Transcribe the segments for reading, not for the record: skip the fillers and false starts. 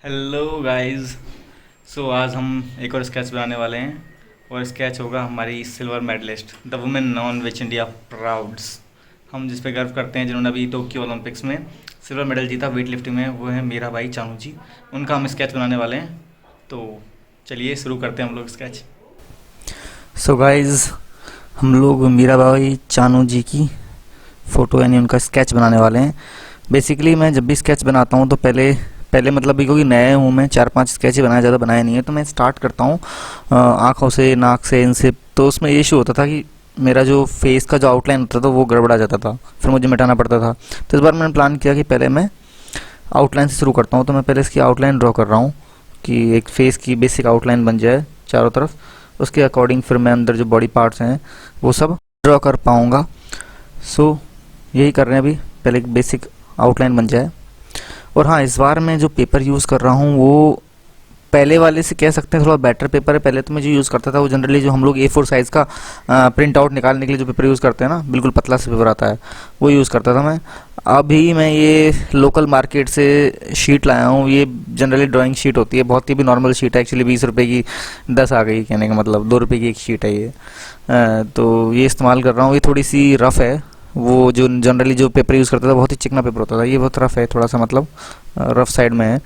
Hello guys. आज हम एक और स्केच बनाने वाले हैं और स्केच होगा हमारी silver medallist the women known which India prouds. हम जिस पे गर्व करते हैं, जिन्होंने अभी टोक्यो ओलंपिक्स में सिल्वर मेडल जीता वेट लिफ्टिंग में, वो है मेरा भाई चानू जी। उनका हम स्केच बनाने वाले हैं। तो चलिए शुरू करते हैं हम लोग स्केच। गाइज हम लोग मीरा बाई चानू जी की फ़ोटो यानी उनका स्केच बनाने वाले हैं। बेसिकली मैं जब भी स्केच बनाता हूँ तो पहले पहले मतलब भी क्योंकि नया हूँ मैं, 4-5 स्केच ही बनाया, ज़्यादा बनाया नहीं है, तो मैं स्टार्ट करता हूँ आँखों से, नाक से, इनसे। तो उसमें ये इशू होता था कि मेरा जो फेस का जो आउटलाइन होता था वो गड़बड़ा जाता था, फिर मुझे मिटाना पड़ता था। तो इस बार मैंने प्लान किया कि पहले मैं आउटलाइन से शुरू करता हूँ। तो मैं पहले इसकी आउटलाइन ड्रॉ कर रहा हूँ कि एक फेस की बेसिक आउटलाइन बन जाए चारों तरफ। उसके अकॉर्डिंग फिर मैं अंदर जो बॉडी पार्ट्स हैं वो सब ड्रॉ कर पाऊँगा। यही कर रहे हैं अभी, पहले एक बेसिक आउटलाइन बन जाए। और हाँ, इस बार मैं जो पेपर यूज़ कर रहा हूँ वो पहले वाले से कह सकते हैं थोड़ा बेटर पेपर है। पहले तो मैं जो यूज़ करता था वो जनरली जो हम लोग A4 साइज़ का प्रिंट आउट निकालने के लिए जो पेपर यूज़ करते हैं ना, बिल्कुल पतला सा पेपर आता है, वो यूज़ करता था मैं। अभी मैं ये लोकल मार्केट से शीट लाया हूँ। ये जनरली ड्राइंग शीट होती है, बहुत ही भी नॉर्मल शीट है एक्चुअली, 20 रुपये की 10 आ गई, कहने का मतलब 2 रुपये की एक शीट है ये। तो ये इस्तेमाल कर रहा हूँ। ये थोड़ी सी रफ़ है। वो जो जनरली जो पेपर यूज़ करता था बहुत ही चिकना पेपर होता था, ये बहुत रफ़ है, थोड़ा सा मतलब रफ़ साइड में है।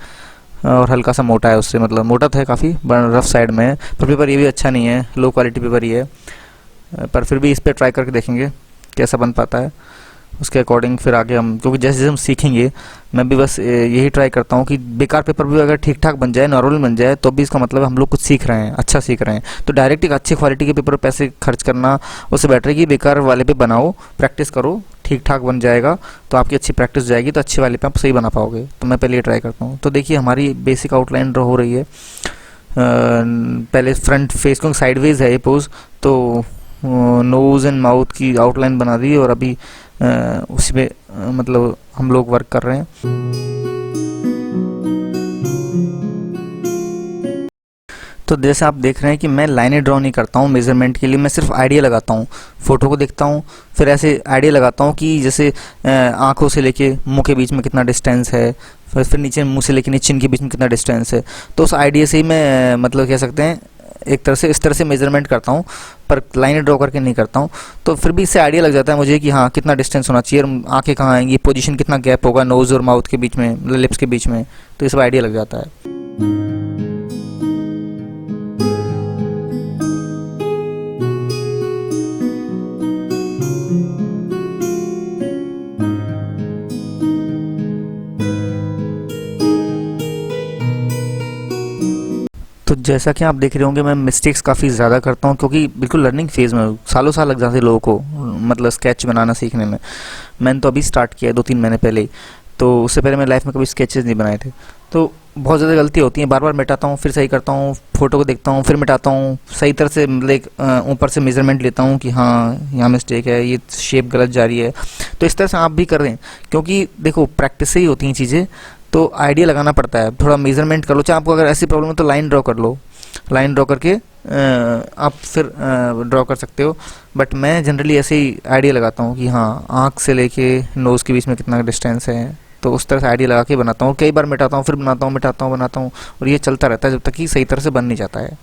और हल्का सा मोटा है उससे, मतलब मोटा था काफ़ी, बट रफ़ साइड में है। पर पेपर ये भी अच्छा नहीं है, लो क्वालिटी पेपर ही है। पर फिर भी इस पर ट्राई करके देखेंगे कैसा बन पाता है। उसके अकॉर्डिंग फिर आगे हम, क्योंकि जैसे जैसे हम सीखेंगे, मैं भी बस यही ट्राई करता हूँ कि बेकार पेपर भी अगर ठीक ठाक बन जाए, नॉर्मल बन जाए, तो भी इसका मतलब हम लोग कुछ सीख रहे हैं, अच्छा सीख रहे हैं। तो डायरेक्ट एक अच्छी क्वालिटी के पेपर पर पैसे खर्च करना उससे बेटर है कि बेकार वाले पे बनाओ, प्रैक्टिस करो, ठीक ठाक बन जाएगा तो आपकी अच्छी प्रैक्टिस हो जाएगी, तो अच्छे वाले पे आप सही बना पाओगे। तो मैं पहले ये ट्राई करता हूँ। तो देखिए हमारी बेसिक आउटलाइन ड्रॉ हो रही है। पहले फ्रंट फेस को साइडवेज है ये पोज, तो नोज़ एंड माउथ की आउटलाइन बना दी और अभी उसी पे मतलब हम लोग वर्क कर रहे हैं। तो जैसे आप देख रहे हैं कि मैं लाइनें ड्रॉ नहीं करता हूँ मेज़रमेंट के लिए, मैं सिर्फ आइडिया लगाता हूँ। फ़ोटो को देखता हूँ, फिर ऐसे आइडिया लगाता हूँ कि जैसे आँखों से लेके मुंह के बीच में कितना डिस्टेंस है, फिर नीचे मुंह से लेके नीचे चिन के बीच में कितना डिस्टेंस है। तो उस आइडिया से ही मैं मतलब कह सकते हैं एक तरह से इस तरह से मेज़रमेंट करता हूँ, पर लाइनें ड्रॉ करके नहीं करता हूँ। तो फिर भी इससे आइडिया लग जाता है मुझे कि हाँ कितना डिस्टेंस होना चाहिए, और आँखें कहाँ आएंगी, पोजीशन कितना गैप होगा नोज़ और माउथ के बीच में, मतलब लिप्स के बीच में। तो ये सब आइडिया लग जाता है। तो जैसा कि आप देख रहे होंगे मैं मिस्टेक्स काफ़ी ज़्यादा करता हूँ, क्योंकि बिल्कुल लर्निंग फेज़ में हूँ। सालों साल लग जाते हैं लोगों को मतलब स्केच बनाना सीखने में। मैंने तो अभी स्टार्ट किया है 2-3 महीने पहले ही। तो उससे पहले मैंने लाइफ में कभी स्केचेस नहीं बनाए थे। तो बहुत ज़्यादा गलती होती है, बार बार मिटाता हूँ, फिर सही करता हूँ, फ़ोटो को देखता हूँ, फिर मिटाता हूँ, सही तरह से मतलब एक ऊपर से मेजरमेंट लेता हूँ कि हाँ यहाँ मिस्टेक है, ये शेप गलत जा रही है। तो इस तरह से आप भी कर रहे हैं, क्योंकि देखो प्रैक्टिस से ही होती हैं चीज़ें। तो आइडिया लगाना पड़ता है, थोड़ा मेजरमेंट कर लो, चाहे आपको अगर ऐसी प्रॉब्लम है तो लाइन ड्रॉ कर लो, लाइन ड्रॉ करके आप फिर ड्रॉ कर सकते हो। बट मैं जनरली ऐसे ही आइडिया लगाता हूँ कि हाँ आँख से लेके नोज़ के बीच में कितना डिस्टेंस है। तो उस तरह से आइडिया लगा के बनाता हूँ, कई बार मिटाता हूँ, फिर बनाता हूँ, मिटाता हूँ, बनाता हूँ, और ये चलता रहता है जब तक कि सही तरह से बन नहीं जाता है।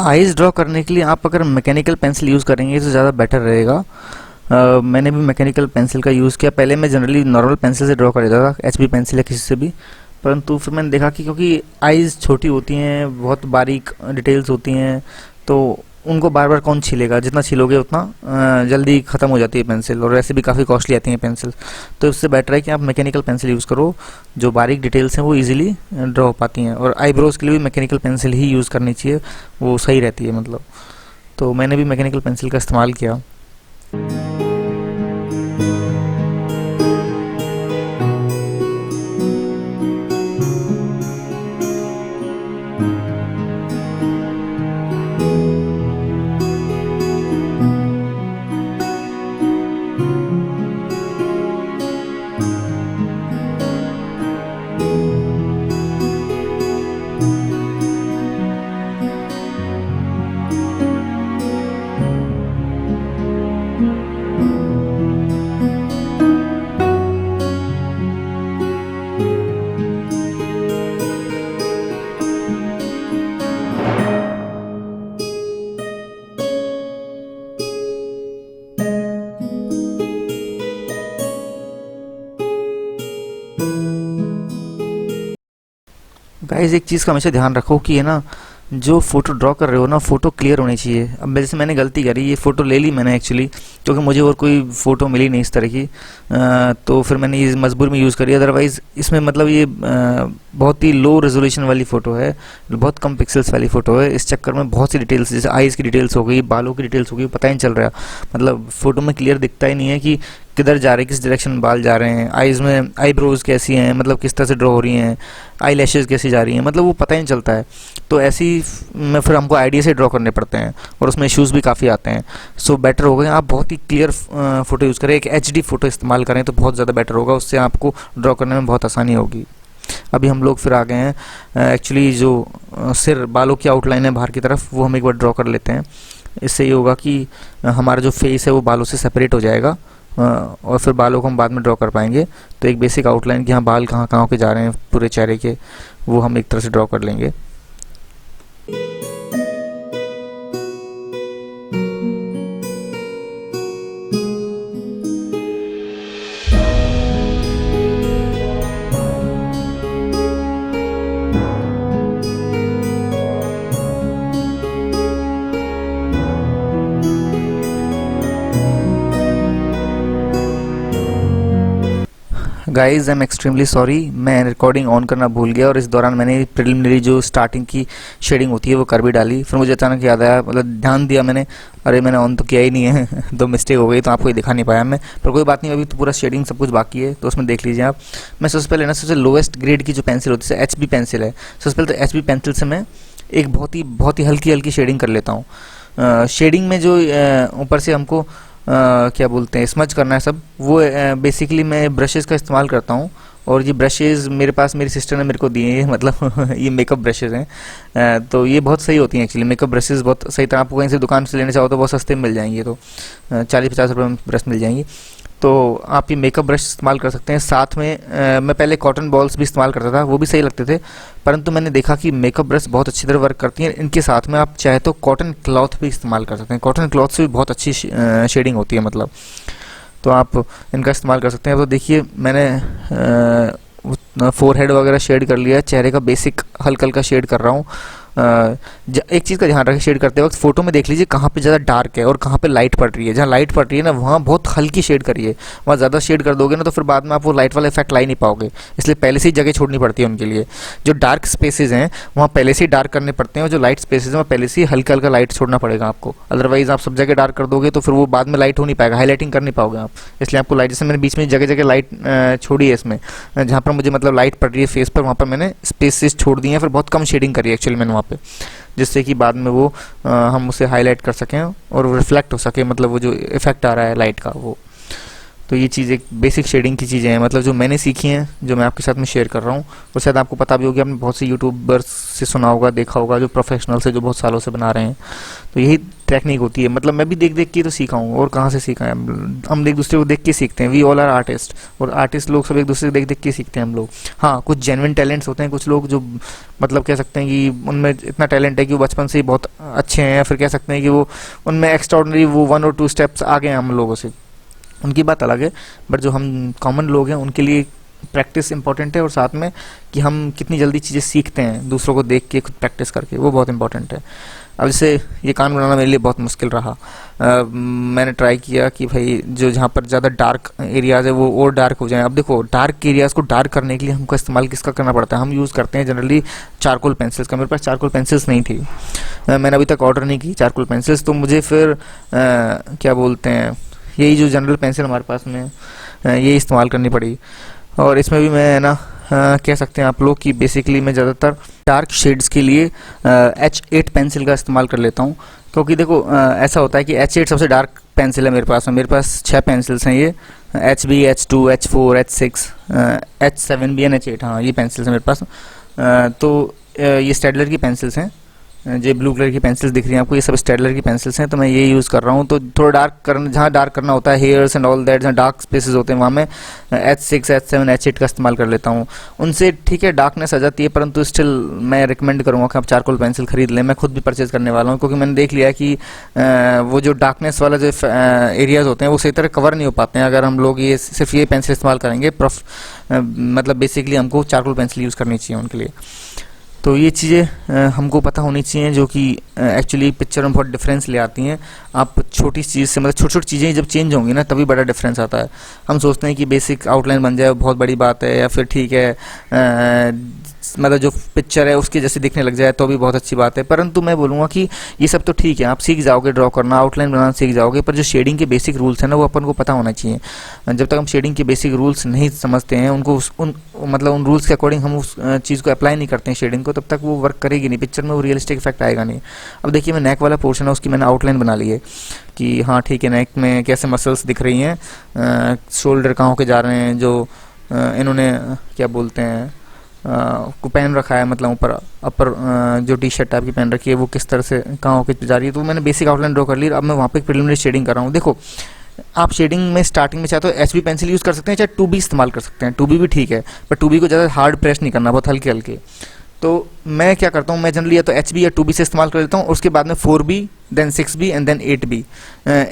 आइज़ ड्रॉ करने के लिए आप अगर मैकेनिकल पेंसिल यूज़ करेंगे तो ज़्यादा बेटर रहेगा। मैंने भी मैकेनिकल पेंसिल का यूज़ किया। पहले मैं जनरली नॉर्मल पेंसिल से ड्रॉ कर देता था, एचबी पेंसिल या किसी से भी, परंतु फिर मैंने देखा कि क्योंकि आइज़ छोटी होती हैं, बहुत बारीक डिटेल्स होती हैं, तो उनको बार बार कौन छीलेगा, जितना छीलोगे उतना जल्दी ख़त्म हो जाती है पेंसिल, और वैसे भी काफ़ी कॉस्टली आती हैं पेंसिल। तो इससे बेटर है कि आप मैकेनिकल पेंसिल यूज़ करो, जो बारीक डिटेल्स हैं वो इजीली ड्रॉ हो पाती हैं। और आईब्रोज़ के लिए भी मैकेनिकल पेंसिल ही यूज़ करनी चाहिए, वो सही रहती है मतलब। तो मैंने भी मैकेनिकल पेंसिल का इस्तेमाल किया। गाइस एक चीज़ का हमेशा ध्यान रखो कि है ना, जो फ़ोटो ड्रॉ कर रहे हो ना, फ़ोटो क्लियर होनी चाहिए। अब जैसे मैंने गलती करी, ये फ़ोटो ले ली मैंने एक्चुअली, क्योंकि मुझे और कोई फ़ोटो मिली नहीं इस तरह की, तो फिर मैंने ये मजबूर में यूज़ करी। अदरवाइज़ इसमें मतलब ये बहुत ही लो रेजोल्यूशन वाली फ़ोटो है, बहुत कम पिक्सल्स वाली फ़ोटो है। इस चक्कर में बहुत सी डिटेल्स, जैसे आईज़ की डिटेल्स हो गई, बालों की डिटेल्स हो गई, पता ही नहीं चल रहा, मतलब फ़ोटो में क्लियर दिखता ही नहीं है कि किधर जा रहे हैं, किस डायरेक्शन में बाल जा रहे हैं, आईज़ में आईब्रोज़ कैसी हैं, मतलब किस तरह से ड्रॉ हो रही हैं, आई लैशेज़ कैसी जा रही हैं, मतलब वो पता ही नहीं चलता है। तो ऐसी में फिर हमको आइडिया से ड्रॉ करने पड़ते हैं, और उसमें इश्यूज़ भी काफ़ी आते हैं। सो बेटर होगा आप बहुत ही क्लियर फ़ोटो यूज़ करें, एक एचडी फ़ोटो इस्तेमाल करें तो बहुत ज़्यादा बेटर होगा, उससे आपको ड्रॉ करने में बहुत आसानी होगी। अभी हम लोग फिर आ गए हैं एक्चुअली जो सिर, बालों की आउटलाइन है बाहर की तरफ, वो हम एक बार ड्रॉ कर लेते हैं। इससे ये होगा कि हमारा जो फेस है वो बालों से सेपरेट हो जाएगा, और फिर बालों को हम बाद में ड्रॉ कर पाएंगे। तो एक बेसिक आउटलाइन कि हाँ बाल कहाँ कहाँ के जा रहे हैं पूरे चेहरे के, वो हम एक तरह से ड्रॉ कर लेंगे। Guys I am extremely sorry, मैं रिकॉर्डिंग ऑन करना भूल गया, और इस दौरान मैंने प्रिलिमिनरी जो स्टार्टिंग की शेडिंग होती है वो कर भी डाली। फिर मुझे अचानक याद आया, मतलब ध्यान दिया मैंने, अरे मैंने ऑन तो किया ही नहीं है तो मिस्टेक हो गई, तो आपको ये दिखा नहीं पाया मैं, पर कोई बात नहीं, अभी तो पूरा शेडिंग सब कुछ बाकी है, तो उसमें देख लीजिए आप। मैं सबसे पहले ना सबसे लोएस्ट ग्रेड की जो पेंसिल होती है, एचबी पेंसिल है, सबसे पहले तो एचबी पेंसिल से मैं एक बहुत ही हल्की हल्की शेडिंग कर लेता हूँ। शेडिंग में जो ऊपर से हमको क्या बोलते हैं, स्मज करना है सब, वो बेसिकली मैं ब्रशेज़ का इस्तेमाल करता हूँ। और ये ब्रशेज़ मेरे पास मेरी सिस्टर ने मेरे को दिए हैं, मतलब ये मेकअप ब्रशेज़ हैं, तो ये बहुत सही होती हैं एक्चुअली। मेकअप ब्रशेज़ बहुत सही तरह, आपको कहीं से दुकान से लेने चाहो तो बहुत सस्ते में मिल जाएंगे, तो 40-50 रुपये में ब्रश मिल जाएंगी। तो आप ये मेकअप ब्रश इस्तेमाल कर सकते हैं। साथ में मैं पहले कॉटन बॉल्स भी इस्तेमाल करता था, वो भी सही लगते थे, परंतु मैंने देखा कि मेकअप ब्रश बहुत अच्छी तरह वर्क करती हैं। इनके साथ में आप चाहे तो कॉटन क्लॉथ भी इस्तेमाल कर सकते हैं, कॉटन क्लॉथ से भी बहुत अच्छी शेडिंग होती है मतलब, तो आप इनका इस्तेमाल कर सकते हैं। तो देखिए मैंने फोरहेड वगैरह शेड कर लिया है, चेहरे का बेसिक हल्का हल्का शेड कर रहा हूँ। एक चीज़ का ध्यान रखें, शेड करते वक्त फ़ोटो में देख लीजिए कहाँ पे ज़्यादा डार्क है और कहाँ पे लाइट पड़ रही है। जहाँ लाइट पड़ रही है ना, वहाँ बहुत हल्की शेड करिए, वहाँ ज़्यादा शेड कर दोगे ना तो फिर बाद में आप वो लाइट वाला इफेक्ट ला ही नहीं पाओगे, इसलिए पहले से ही जगह छोड़नी पड़ती है उनके लिए। जो डार्क स्पेसेस हैं वहाँ पहले से ही डार्क करने पड़ते हैं, और जो लाइट स्पेसेस हैं वहाँ पहले से ही हल्का हल्का लाइट छोड़ना पड़ेगा आपको, अदरवाइज़ आप सब जगह डार्क कर दोगे तो फिर वो बाद में लाइट हो नहीं पाएगा, हाईलाइटिंग कर नहीं पाओगे आप। इसलिए आपको लाइट, जैसे मैंने बीच में जगह जगह लाइट छोड़ी है इसमें, जहाँ पर मुझे मतलब लाइट पड़ रही है फेस पर, वहाँ पर मैंने स्पेसेस छोड़ दिए हैं, फिर बहुत कम शेडिंग करी है एक्चुअली मैंने वहाँ पे, जिससे कि बाद में वो हम उसे हाईलाइट कर सकें और रिफ्लेक्ट हो सके, मतलब वो जो इफेक्ट आ रहा है लाइट का वो। तो ये चीज़ एक बेसिक शेडिंग की चीज़ें हैं, मतलब जो मैंने सीखी हैं, जो मैं आपके साथ में शेयर कर रहा हूँ। और शायद आपको पता भी होगा, आपने बहुत से यूट्यूबर्स से सुना होगा, देखा होगा, जो प्रोफेशनल से, जो बहुत सालों से बना रहे हैं। तो यही टेक्निक होती है, मतलब मैं भी देख देख के तो सीखा हूँ, और कहाँ से सीखा है, हम एक दूसरे को देख के सीखते हैं। वी ऑल आर आर्टिस्ट, और आर्टिस्ट लोग सब एक दूसरे को देख देख के सीखते हैं हम लोग। हाँ, कुछ जेन्युइन टैलेंट्स होते हैं, कुछ लोग जो मतलब कह सकते हैं कि उनमें इतना टैलेंट है कि वो बचपन से ही बहुत अच्छे हैं, या फिर कह सकते हैं कि वो उनमें एक्स्ट्राऑर्डिनरी वो 1 और 2 स्टेप्स आगे हैं हम लोगों से, उनकी बात अलग है। बट जो हम कॉमन लोग हैं उनके लिए प्रैक्टिस इंपॉर्टेंट है, और साथ में कि हम कितनी जल्दी चीज़ें सीखते हैं दूसरों को देख के, खुद प्रैक्टिस करके, वो बहुत इंपॉर्टेंट है। अब जैसे ये कान बनाना मेरे लिए बहुत मुश्किल रहा। मैंने ट्राई किया कि भाई जो जहाँ पर ज़्यादा डार्क एरियाज़ है वो और डार्क हो जाएं। अब देखो, डार्क एरियाज़ को डार्क करने के लिए हमको इस्तेमाल किसका करना पड़ता है? हम यूज़ करते हैं जनरली चारकोल पेंसिल्स का। मेरे पास चारकोल पेंसिल्स नहीं थी, मैंने अभी तक ऑर्डर नहीं की चारकोल पेंसिल्स, तो मुझे फिर क्या बोलते हैं, यही जो जनरल पेंसिल हमारे पास में ये इस्तेमाल करनी पड़ी। और इसमें भी मैं ना कह सकते हैं आप लोग कि बेसिकली मैं ज़्यादातर डार्क शेड्स के लिए H8 पेंसिल का इस्तेमाल कर लेता हूँ, क्योंकि देखो ऐसा होता है कि H8 सबसे डार्क पेंसिल है मेरे पास में। मेरे पास 6 पेंसिल्स हैं, ये HB, H2, H4, H6, H7 भी है, H8, हाँ ये पेंसिल्स हैं मेरे पास। तो ये स्टेडलर की पेंसिल्स हैं, जो ब्लू कलर की पेंसिल्स दिख रही हैं आपको, ये सब स्टेडलर की पेंसिल्स हैं। तो मैं ये यूज़ कर रहा हूँ। तो थोड़ा डार्क करना, जहाँ डार्क करना होता है, हेयर्स एंड ऑल दैट, जहाँ डार्क स्पेसेस होते हैं, वहाँ मैं H6, H7, H8 का इस्तेमाल कर लेता हूँ। उनसे ठीक है डार्कनेस आ जाती है, परंतु स्टिल मैं रिकमेंड करूँगा कि आप चारकोल पेंसिल खरीद लें। मैं खुद भी परचेज करने वाला हूँ, क्योंकि मैंने देख लिया है कि वो जो डार्कनेस वाला जो एरियाज़ होते हैं वो सही तरह कवर नहीं हो पाते हैं अगर हम लोग ये सिर्फ ये पेंसिल इस्तेमाल करेंगे। मतलब बेसिकली हमको चारकोल पेंसिल यूज़ करनी चाहिए उनके लिए। तो ये चीज़ें हमको पता होनी चाहिए, जो कि एक्चुअली पिक्चर में बहुत डिफरेंस ले आती हैं। आप छोटी चीज़ से, मतलब छोटी छोटी चीज़ें जब चेंज होंगी ना, तभी बड़ा डिफरेंस आता है। हम सोचते हैं कि बेसिक आउटलाइन बन जाए बहुत बड़ी बात है, या फिर ठीक है मतलब जो पिक्चर है उसके जैसे दिखने लग जाए तो भी बहुत अच्छी बात है। परंतु मैं बोलूँगा कि ये सब तो ठीक है, आप सीख जाओगे ड्रॉ करना, आउटलाइन बनाना सीख जाओगे, पर जो शेडिंग के बेसिक रूल्स हैं ना, वो अपन को पता होना चाहिए। जब तक हम शेडिंग के बेसिक रूल्स नहीं समझते हैं, उनको उन रूल्स के अकॉर्डिंग हम उस चीज़ को अप्लाई नहीं करते हैं शेडिंग को, तब तक वो वर्क करेगी नहीं, पिक्चर में वो रियलिस्टिक इफेक्ट आएगा नहीं। अब देखिए, मैं नेक वाला पोर्शन है उसकी मैंने आउटलाइन बना ली है कि हाँ ठीक है, नेक में कैसे मसल्स दिख रही हैं, शोल्डर कहाँ होके जा रहे हैं, जो इन्होंने क्या बोलते हैं को पहन रखा है, मतलब ऊपर अपर जो टी शर्ट टाइप की पहन रखी है वो किस तरह से कहाँ होके जा रही है। तो मैंने बेसिक आउटलाइन ड्रॉ कर ली। अब मैं वहाँ पे प्रिलिमिनरी शेडिंग कर रहा हूँ। देखो, आप शेडिंग में स्टार्टिंग में चाहे तो HB पेंसिल यूज़ कर सकते हैं, चाहे 2B इस्तेमाल कर सकते हैं, 2B भी ठीक है, पर 2B को ज़्यादा हार्ड प्रेस नहीं करना, बहुत हल्के हल्के। तो मैं क्या करता हूँ, मैं जनरली या तो HB या 2B से इस्तेमाल कर लेता हूँ, उसके बाद में 4B, then 6B and then 8B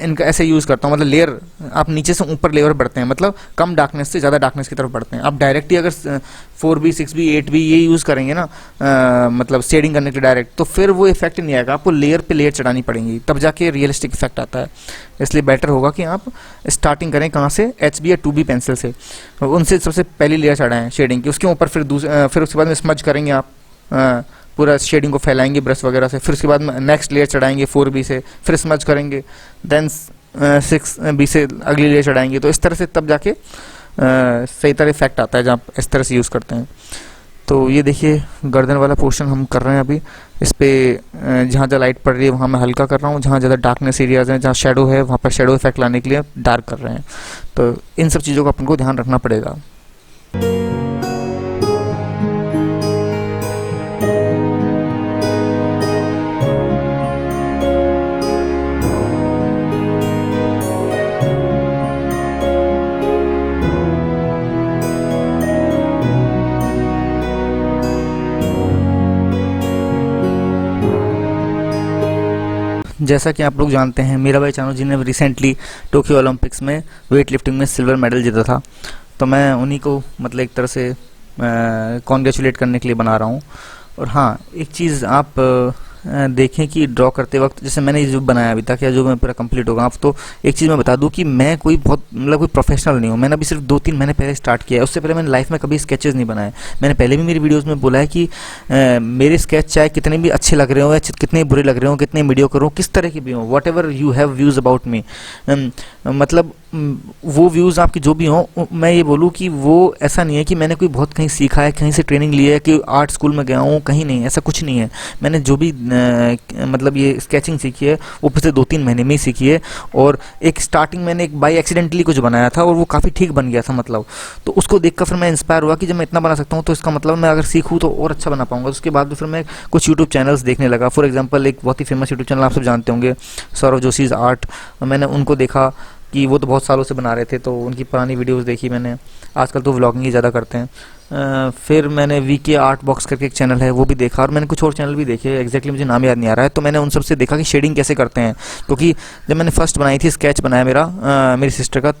इनका ऐसे यूज़ करता हूँ। मतलब लेयर, आप नीचे से ऊपर लेयर बढ़ते हैं, मतलब कम डार्कनेस से ज़्यादा डार्कनेस की तरफ बढ़ते हैं। आप डायरेक्टली अगर 4B, 6B, 8B ये यूज़ करेंगे ना, मतलब शेडिंग करने के लिए डायरेक्ट, तो फिर वो इफेक्ट नहीं आएगा, आपको लेयर पे लेयर चढ़ानी पड़ेंगी, तब जाके रियलिस्टिक इफेक्ट आता है। इसलिए बेटर होगा कि आप स्टार्टिंग करें कहाँ से, HB या 2B पेंसिल से, उनसे सबसे पहली लेयर चढ़ाएं शेडिंग की, उसके ऊपर फिर उसके बाद में स्मज करेंगे आप, पूरा शेडिंग को फैलाएंगे ब्रश वगैरह से, फिर उसके बाद में नेक्स्ट लेयर चढ़ाएंगे 4B से, फिर स्मज करेंगे, देन 6B से अगली लेयर चढ़ाएंगे। तो इस तरह से तब जाके सही तरह इफेक्ट आता है, जब आप इस तरह से यूज़ करते हैं। तो ये देखिए, गर्दन वाला पोर्शन हम कर रहे हैं अभी। इस पर जहाँ जहाँ लाइट पड़ रही है वहाँ मैं हल्का कर रहा हूँ, जहाँ ज़्यादा डार्कनेस एरियाज़ हैं, जहाँ शेडो है, वहाँ पर शेडो इफेक्ट लाने के लिए डार्क कर रहे हैं। तो इन सब चीज़ों का अपन को ध्यान रखना पड़ेगा। जैसा कि आप लोग जानते हैं, मीराबाई चानू जी ने रिसेंटली टोक्यो ओलंपिक्स में वेट लिफ्टिंग में सिल्वर मेडल जीता था। तो मैं उन्हीं को मतलब एक तरह से कॉन्ग्रेचुलेट करने के लिए बना रहा हूँ। और हाँ, एक चीज़ आप देखें कि ड्रॉ करते वक्त, जैसे मैंने जो बनाया अभी तक या जो मैं पूरा कंप्लीट होगा, आप तो एक चीज़ मैं बता दूं कि मैं कोई बहुत मतलब कोई प्रोफेशनल नहीं हूँ। मैंने अभी सिर्फ 2-3 महीने पहले स्टार्ट किया है, उससे पहले मैंने लाइफ में कभी स्केचेस नहीं बनाए। मैंने पहले भी मेरी वीडियोस में बोला है कि मेरे स्केच चाहे कितने भी अच्छे लग रहे हो या कितने बुरे लग रहे हो, कितने मीडियोकर हो, किस तरह के भी हो, what ever you have views about me, मतलब वो व्यूज़ आपके जो भी हों, मैं ये बोलूँ कि वो ऐसा नहीं है कि मैंने कोई बहुत कहीं सीखा है, कहीं से ट्रेनिंग ली है, कि आर्ट स्कूल में गया हूँ, कहीं नहीं, ऐसा कुछ नहीं है। मैंने जो भी मतलब ये स्केचिंग सीखी है वो पिछले 2-3 महीने में ही सीखी है। और एक स्टार्टिंग मैंने एक बाई एक्सीडेंटली कुछ बनाया था और वो काफ़ी ठीक बन गया था मतलब। तो उसको देखकर फिर मैं इंस्पायर हुआ कि जब मैं इतना बना सकता हूँ तो इसका मतलब मैं अगर सीखूँ तो और अच्छा बना पाऊंगा। उसके बाद फिर मैं कुछ यूट्यूब चैनल्स देखने लगा। फॉर एग्जांपल एक बहुत ही फेमस यूट्यूब चैनल आप सब जानते होंगे, सौरव जोशीज आर्ट। मैंने उनको देखा कि वो तो बहुत सालों से बना रहे थे, तो उनकी पुरानी वीडियोस देखी मैंने। आजकल तो व्लॉगिंग ही ज़्यादा करते हैं। फिर मैंने वीके आर्ट बॉक्स करके एक चैनल है वो भी देखा, और मैंने कुछ और चैनल भी देखे, एग्जैक्टली मुझे नाम याद नहीं आ रहा है। तो मैंने उन सब से देखा कि शेडिंग कैसे करते हैं, क्योंकि जब मैंने फर्स्ट बनाई थी, स्केच बनाया मेरा मेरी सिस्टर का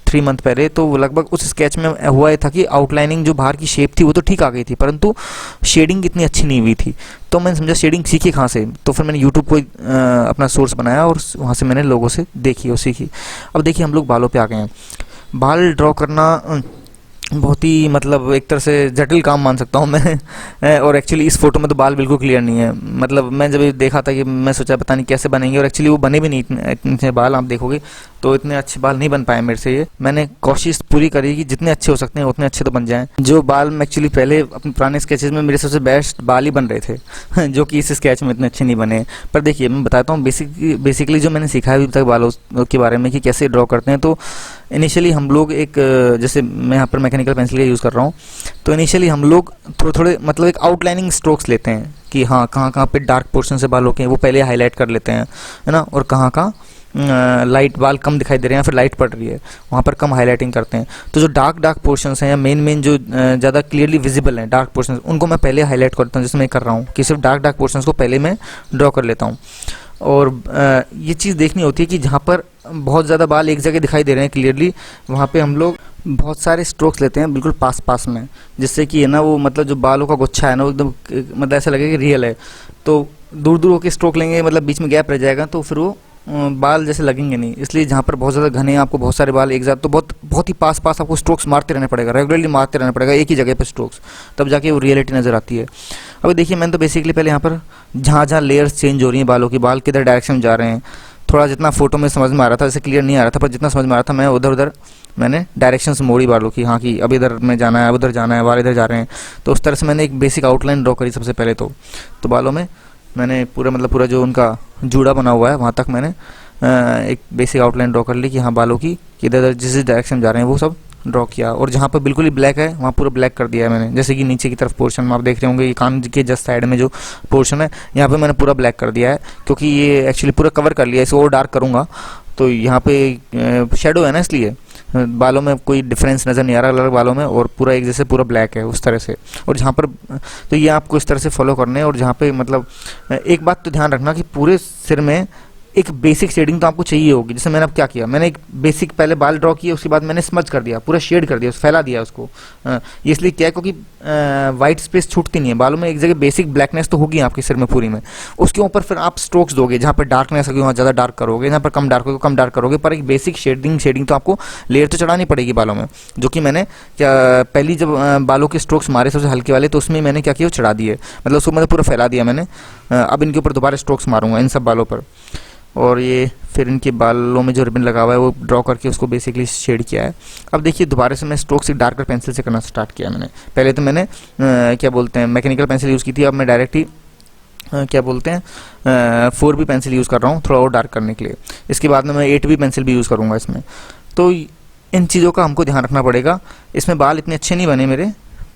3 मंथ पहले, तो वो लगभग उस स्केच में हुआ ये था कि आउटलाइनिंग जो बाहर की शेप थी वो तो ठीक आ गई थी, परंतु शेडिंग इतनी अच्छी नहीं हुई थी। तो मैंने समझा शेडिंग सीखी कहाँ से, तो फिर मैंने यूट्यूब को अपना सोर्स बनाया और वहाँ से मैंने लोगों से देखी और सीखी। अब देखिए हम लोग बालों पे आ गए हैं। बाल ड्रॉ करना बहुत ही मतलब एक तरह से जटिल काम मान सकता हूँ मैं। और एक्चुअली इस फोटो में तो बाल बिल्कुल क्लियर नहीं है। मतलब मैं जब ये देखा था कि मैं सोचा पता नहीं कैसे बनेंगे, और एक्चुअली वो बने भी नहीं इतने बाल। आप देखोगे तो इतने अच्छे बाल नहीं बन पाए मेरे से। ये मैंने कोशिश पूरी करी कि जितने अच्छे हो सकते हैं उतने अच्छे तो बन जाएं। जो बाल मैं एक्चुअली पहले अपने पुराने स्केचेस में मेरे सबसे बेस्ट बाल ही बन रहे थे जो कि इस स्केच में इतने अच्छे नहीं बने। पर देखिए मैं बताता हूँ बेसिकली जो मैंने सीखा है अभी तक बालों के बारे में कि कैसे ड्रॉ करते हैं। तो इनिशियली हम लोग एक जैसे मैं यहाँ पर मैकेनिकल पेंसिल का यूज़ कर रहा हूँ, तो इनिशियली हम लोग थोड़े थोड़े मतलब एक आउटलाइनिंग स्ट्रोक्स लेते हैं कि हाँ कहाँ कहाँ पे डार्क पोर्शन से बालों के वो पहले हाईलाइट कर लेते हैं, है ना। और कहाँ कहाँ लाइट बाल कम दिखाई दे रहे हैं या फिर लाइट पड़ रही है वहाँ पर कम हाईलाइटिंग करते हैं। तो जो डार्क पोर्शंस हैं या मेन जो ज़्यादा क्लियरली विजिबल हैं डार्क पोर्शंस, उनको मैं पहले हाईलाइट करता हूँ, जैसे मैं कर रहा हूँ कि सिर्फ डार्क पोर्शंस को पहले मैं ड्रॉ कर लेता हूँ। और ये चीज़ देखनी होती है कि जहाँ पर बहुत ज़्यादा बाल एक जगह दिखाई दे रहे हैं क्लियरली, वहाँ पे हम लोग बहुत सारे स्ट्रोक्स लेते हैं बिल्कुल पास में, जिससे कि है ना वो मतलब जो बालों का गुच्छा है ना वो एकदम मतलब ऐसा लगेगा कि रियल है। तो दूर दूर होकर स्ट्रोक लेंगे, मतलब बीच में गैप रह जाएगा तो फिर वो बाल जैसे लगेंगे नहीं। इसलिए जहाँ पर बहुत ज़्यादा घने आपको बहुत सारे बाल एक साथ, तो बहुत ही पास आपको स्ट्रोक्स मारते रहने पड़ेगा, रेगुलरली मारते रहना पड़ेगा एक ही जगह पर स्ट्रोक्स, तब जाके वो रियलिटी नज़र आती है। अभी देखिए मैंने तो बेसिकली पहले यहाँ पर जहाँ लेयर्स चेंज हो रही हैं बालों की, बाल किधर डायरेक्शन में जा रहे हैं, थोड़ा जितना फोटो में समझ में आ रहा था, जैसे क्लियर नहीं आ रहा था पर जितना समझ में आ रहा था मैं उधर मैंने डायरेक्शंस मोड़ी बालों की, हाँ कि अब इधर में जाना है, अब उधर जाना है, बाल इधर जा रहे हैं। तो उस तरह से मैंने एक बेसिक आउटलाइन ड्रॉ करी सबसे पहले। तो बालों में मैंने पूरा जो उनका जूड़ा बना हुआ है वहाँ तक मैंने एक बेसिक आउटलाइन ड्रॉ कर ली कि हाँ बालों की इधर जिस डायरेक्शन जा रहे हैं वो सब ड्रॉ किया। और जहाँ पर बिल्कुल ही ब्लैक है वहाँ पूरा ब्लैक कर दिया है मैंने, जैसे कि नीचे की तरफ पोर्शन में आप देख रहे होंगे, ये कान के जस्ट साइड में जो पोर्शन है यहाँ पे मैंने पूरा ब्लैक कर दिया है, क्योंकि ये एक्चुअली पूरा कवर कर लिया है, इसको और डार्क करूँगा तो यहाँ पे शेडो है ना, इसलिए बालों में कोई डिफरेंस नज़र नहीं आ रहा अलग बालों में, और पूरा एक जैसे पूरा ब्लैक है उस तरह से। और जहाँ पर तो ये आपको इस तरह से फॉलो करने हैं। और जहाँ पे मतलब एक बात तो ध्यान रखना कि पूरे सिर में एक बेसिक शेडिंग तो आपको चाहिए होगी। जैसे मैंने अब क्या किया, मैंने एक बेसिक पहले बाल ड्रॉ किए, उसके बाद मैंने स्मज कर दिया, पूरा शेड कर दिया, फैला दिया उसको। ये इसलिए क्या है क्योंकि वाइट स्पेस छूटती नहीं है बालों में, एक जगह बेसिक ब्लैकनेस तो होगी आपके सिर में पूरी में, उसके ऊपर फिर आप स्ट्रोक्स दोगे, जहाँ पर डार्कनेस होगी वहाँ ज़्यादा डार्क करोगे, जहाँ पर कम डार्क होगी कम डार्क करोगे, पर एक बेसिक शेडिंग तो आपको लेयर तो चढ़ानी पड़ेगी बालों में, जो कि मैंने पहली जब बालों के स्ट्रोक्स मारे सबसे हल्के वाले तो उसमें मैंने क्या किया, चढ़ा दिए, मतलब उसको मैंने पूरा फैला दिया मैंने। अब इनके ऊपर दोबारा स्ट्रोक्स मारूंगा इन सब बालों पर। और ये फिर इनके बालों में जो रिबन लगा हुआ है वो ड्रॉ करके उसको बेसिकली शेड किया है। अब देखिए दोबारा से मैं स्ट्रोक्स एक डार्कर पेंसिल से करना स्टार्ट किया मैंने। पहले तो मैंने क्या बोलते हैं मैकेनिकल पेंसिल यूज़ की थी, अब मैं डायरेक्ट ही क्या बोलते हैं 4B पेंसिल यूज़ कर रहा हूँ थोड़ा और डार्क करने के लिए। इसके बाद में मैं 8B पेंसिल भी यूज़ करूँगा इसमें। तो इन चीज़ों का हमको ध्यान रखना पड़ेगा। इसमें बाल इतने अच्छे नहीं बने मेरे,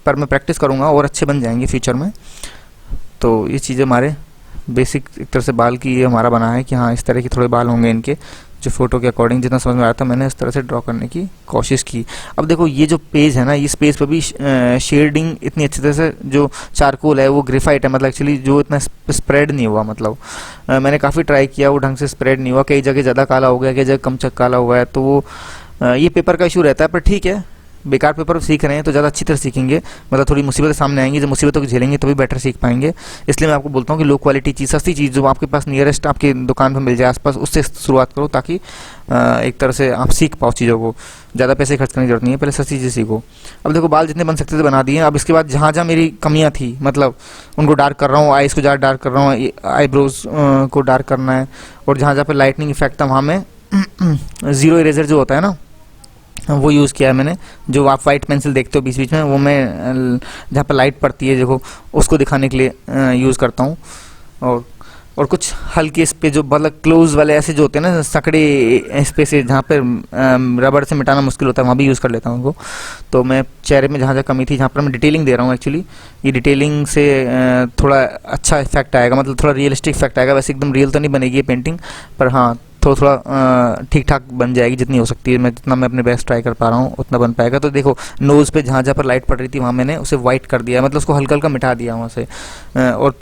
पर मैं प्रैक्टिस करूँगा और अच्छे बन जाएंगे फ्यूचर में। तो ये चीज़ें हमारे बेसिक एक तरह से बाल की ये हमारा बना है कि हाँ इस तरह के थोड़े बाल होंगे इनके, जो फोटो के अकॉर्डिंग जितना समझ में आया था मैंने इस तरह से ड्रॉ करने की कोशिश की। अब देखो ये जो पेज है ना, इस पेज पर भी शेडिंग इतनी अच्छी तरह से जो चारकोल है वो ग्रेफाइट है, मतलब एक्चुअली जो इतना स्प्रेड नहीं हुआ, मतलब मैंने काफ़ी ट्राई किया वो ढंग से स्प्रेड नहीं हुआ, कई जगह ज़्यादा काला हो गया, कई जगह कम काला हुआ है। तो वो ये पेपर का इशू रहता है, पर ठीक है बेकार पेपर सीख रहे हैं तो ज़्यादा अच्छी तरह सीखेंगे, मतलब थोड़ी मुसीबतें सामने आएंगी, जब मुसीबतों को झेलेंगे तो भी बेटर सीख पाएंगे। इसलिए मैं आपको बोलता हूँ कि लो क्वालिटी चीज़, सस्ती चीज़ जो आपके पास नियरेस्ट आपकी दुकान पर मिल जाए आसपास, उससे शुरुआत करो ताकि एक तरह से आप सीख पाओ चीज़ों को। ज़्यादा पैसे खर्च करने की जरूरत नहीं है, पहले सस्ती चीज़ सीखो। अब देखो बाल जितने बन सकते थे बना दिए। अब इसके बाद जहाँ जहाँ मेरी कमियाँ थी, मतलब उनको डार्क कर रहा हूँ, आईज़ को ज़्यादा डार्क कर रहा हूँ, आईब्रोज को डार्क करना है, और जहाँ जहाँ पर लाइटनिंग इफेक्ट था वहाँ मैं ज़ीरो इरेजर जो होता है ना, वो यूज़ किया है मैंने। जो आप वाइट पेंसिल देखते हो बीच बीच में, वो मैं जहाँ पर लाइट पड़ती है देखो, उसको दिखाने के लिए यूज़ करता हूँ। और कुछ हल्के इस पे जो मतलब क्लोज वाले ऐसे जो होते हैं ना सकड़े इस पे से, जहाँ पर रबड़ से मिटाना मुश्किल होता है, वहाँ भी यूज़ कर लेता हूँ उनको। तो मैं चेहरे में जहाँ जहाँ कमी थी, जहाँ पर मैं डिटेलिंग दे रहा हूँ एक्चुअली, ये डिटेलिंग से थोड़ा अच्छा इफेक्ट आएगा, मतलब थोड़ा रियलिस्टिक इफेक्ट आएगा। वैसे एकदम रियल तो नहीं बनेगी ये पेंटिंग, पर हाँ थोड़ा थोड़ा ठीक ठाक बन जाएगी जितनी हो सकती है। मैं जितना मैं अपने बेस्ट ट्राई कर पा रहा हूँ उतना बन पाएगा। तो देखो नोज़ पे जहाँ जहाँ पर लाइट पड़ रही थी वहाँ मैंने उसे वाइट कर दिया, मतलब उसको हल्का हल्का मिटा दिया वहाँ से। और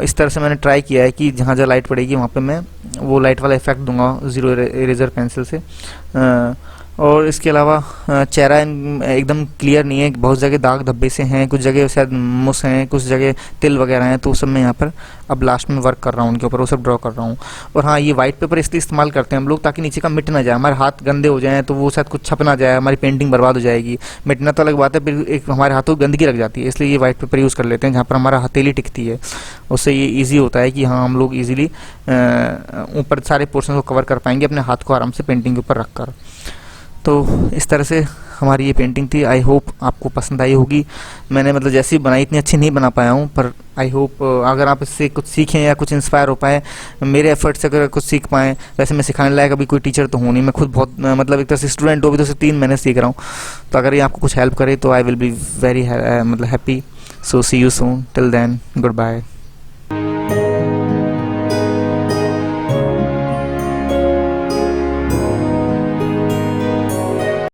इस तरह से मैंने ट्राई किया है कि जहाँ जहाँ लाइट पड़ेगी वहाँ पे मैं वो लाइट वाला इफेक्ट दूंगा ज़ीरो इरेजर पेंसिल से। और इसके अलावा चेहरा एकदम क्लियर नहीं है, बहुत जगह दाग धब्बे से हैं, कुछ जगह शायद मुस हैं, कुछ जगह तिल वगैरह हैं। तो उस सब मैं यहाँ पर अब लास्ट में वर्क कर रहा हूँ उनके ऊपर, वो सब ड्रॉ कर रहा हूँ। और हाँ, ये वाइट पेपर इसलिए इस्तेमाल करते हैं हम लोग ताकि नीचे का मिट ना जाए, हमारे हाथ गंदे हो जाएँ तो वो शायद कुछ छप ना जाए, हमारी पेंटिंग बर्बाद हो जाएगी। मिटना तो अलग बात है, फिर एक हमारे हाथों गंदगी लग जाती है, इसलिए ये वाइट पेपर यूज़ कर लेते हैं जहाँ पर हमारा हथेली टिकती है। उससे ये ईजी होता है कि हाँ हम लोग ईजिली ऊपर सारे पोर्शन को कवर कर पाएंगे अपने हाथ को आराम से पेंटिंग के ऊपर रख कर। तो इस तरह से हमारी ये पेंटिंग थी। आई होप आपको पसंद आई होगी। मैंने मतलब जैसी बनाई इतनी अच्छी नहीं बना पाया हूँ, पर आई होप अगर आप इससे कुछ सीखें या कुछ इंस्पायर हो पाए, मेरे एफर्ट से अगर कुछ सीख पाएँ। वैसे मैं सिखाने लायक अभी कोई टीचर तो हूँ नहीं, मैं खुद बहुत मतलब एक तरह से स्टूडेंट हो, भी तो सिर्फ 3 महीने सीख रहा हूँ। तो अगर ये आपको कुछ हेल्प करे तो आई विल बी वेरी मतलब happy. So see you soon, till then good bye.